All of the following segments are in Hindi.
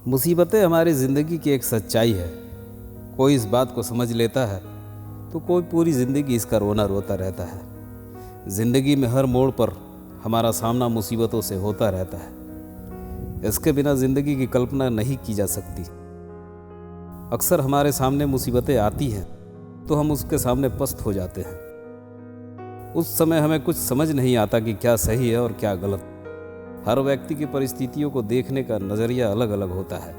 मुसीबतें हमारी ज़िंदगी की एक सच्चाई है। कोई इस बात को समझ लेता है तो कोई पूरी ज़िंदगी इसका रोना रोता रहता है। ज़िंदगी में हर मोड़ पर हमारा सामना मुसीबतों से होता रहता है। इसके बिना ज़िंदगी की कल्पना नहीं की जा सकती। अक्सर हमारे सामने मुसीबतें आती हैं तो हम उसके सामने पस्त हो जाते हैं। उस समय हमें कुछ समझ नहीं आता कि क्या सही है और क्या गलत। हर व्यक्ति की परिस्थितियों को देखने का नज़रिया अलग अलग होता है।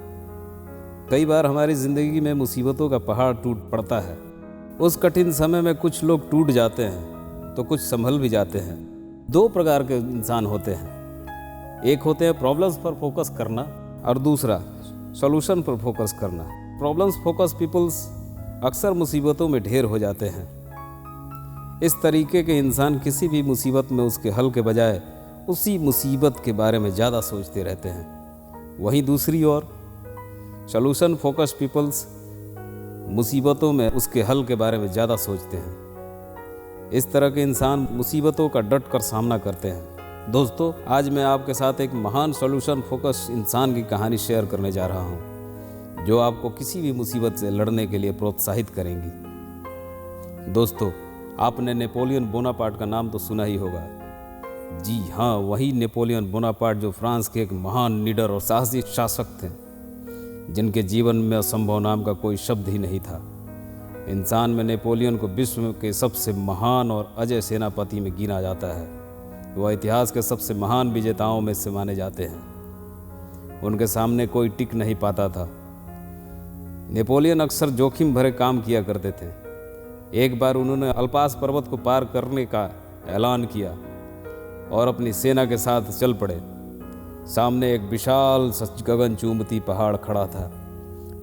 कई बार हमारी ज़िंदगी में मुसीबतों का पहाड़ टूट पड़ता है। उस कठिन समय में कुछ लोग टूट जाते हैं तो कुछ संभल भी जाते हैं। दो प्रकार के इंसान होते हैं, एक होते हैं प्रॉब्लम्स पर फोकस करना और दूसरा सॉल्यूशन पर फोकस करना। प्रॉब्लम्स फोकस पीपल्स अक्सर मुसीबतों में ढेर हो जाते हैं। इस तरीके के इंसान किसी भी मुसीबत में उसके हल के बजाय उसी मुसीबत के बारे में ज़्यादा सोचते रहते हैं। वहीं दूसरी ओर सॉल्यूशन फोकस पीपल्स मुसीबतों में उसके हल के बारे में ज़्यादा सोचते हैं। इस तरह के इंसान मुसीबतों का डट कर सामना करते हैं। दोस्तों, आज मैं आपके साथ एक महान सॉल्यूशन फोकस इंसान की कहानी शेयर करने जा रहा हूँ, जो आपको किसी भी मुसीबत से लड़ने के लिए प्रोत्साहित करेंगी। दोस्तों, आपने नेपोलियन बोनापार्ट का नाम तो सुना ही होगा। जी हाँ, वही नेपोलियन बोनापार्ट जो फ्रांस के एक महान निडर और साहसी शासक थे, जिनके जीवन में असंभव नाम का कोई शब्द ही नहीं था। इंसान में नेपोलियन को विश्व के सबसे महान और अजय सेनापति में गिना जाता है। वह इतिहास के सबसे महान विजेताओं में से माने जाते हैं। उनके सामने कोई टिक नहीं पाता था। नेपोलियन अक्सर जोखिम भरे काम किया करते थे। एक बार उन्होंने अल्पास पर्वत को पार करने का ऐलान किया और अपनी सेना के साथ चल पड़े। सामने एक विशाल गगन चूमती पहाड़ खड़ा था,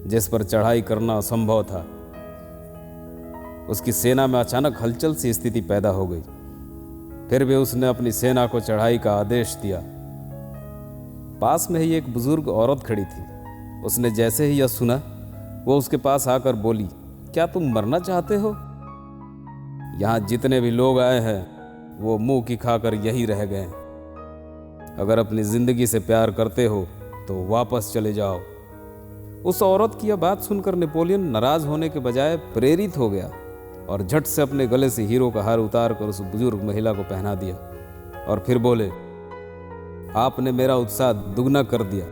जिस पर चढ़ाई करना असंभव था। उसकी सेना में अचानक हलचल सी स्थिति पैदा हो गई। फिर भी उसने अपनी सेना को चढ़ाई का आदेश दिया। पास में ही एक बुजुर्ग औरत खड़ी थी। उसने जैसे ही यह सुना, वो उसके पास आकर बोली, क्या तुम मरना चाहते हो? यहाँ जितने भी लोग आए हैं वो मुंह की खाकर यहीं रह गए। अगर अपनी जिंदगी से प्यार करते हो तो वापस चले जाओ। उस औरत की यह बात सुनकर नेपोलियन नाराज होने के बजाय प्रेरित हो गया और झट से अपने गले से हीरो का हार उतार कर उस बुजुर्ग महिला को पहना दिया और फिर बोले, आपने मेरा उत्साह दुगना कर दिया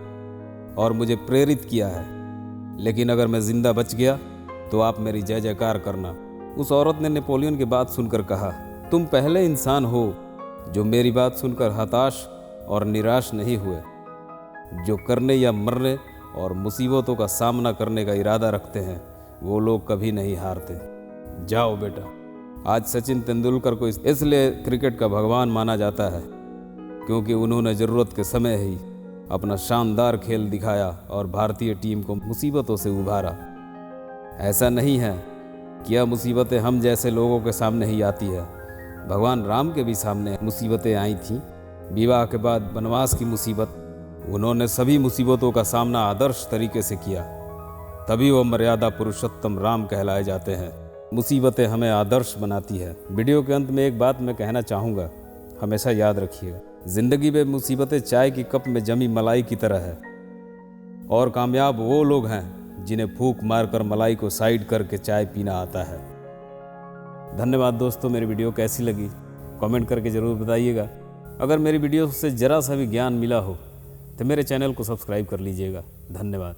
और मुझे प्रेरित किया है, लेकिन अगर मैं जिंदा बच गया तो आप मेरी जय जयकार करना। उस औरत ने नेपोलियन की बात सुनकर कहा, तुम पहले इंसान हो जो मेरी बात सुनकर हताश और निराश नहीं हुए। जो करने या मरने और मुसीबतों का सामना करने का इरादा रखते हैं वो लोग कभी नहीं हारते। जाओ बेटा। आज सचिन तेंदुलकर को इसलिए क्रिकेट का भगवान माना जाता है क्योंकि उन्होंने ज़रूरत के समय ही अपना शानदार खेल दिखाया और भारतीय टीम को मुसीबतों से उभारा। ऐसा नहीं है कि यह मुसीबतें हम जैसे लोगों के सामने ही आती है। भगवान राम के भी सामने मुसीबतें आई थीं। विवाह के बाद वनवास की मुसीबत, उन्होंने सभी मुसीबतों का सामना आदर्श तरीके से किया, तभी वो मर्यादा पुरुषोत्तम राम कहलाए जाते हैं। मुसीबतें हमें आदर्श बनाती है। वीडियो के अंत में एक बात मैं कहना चाहूँगा, हमेशा याद रखिएगा, जिंदगी में मुसीबतें चाय की कप में जमी मलाई की तरह है और कामयाब वो लोग हैं जिन्हें फूंक मारकर मलाई को साइड करके चाय पीना आता है। धन्यवाद दोस्तों। मेरी वीडियो कैसी लगी कमेंट करके ज़रूर बताइएगा। अगर मेरी वीडियो से ज़रा सा भी ज्ञान मिला हो तो मेरे चैनल को सब्सक्राइब कर लीजिएगा। धन्यवाद।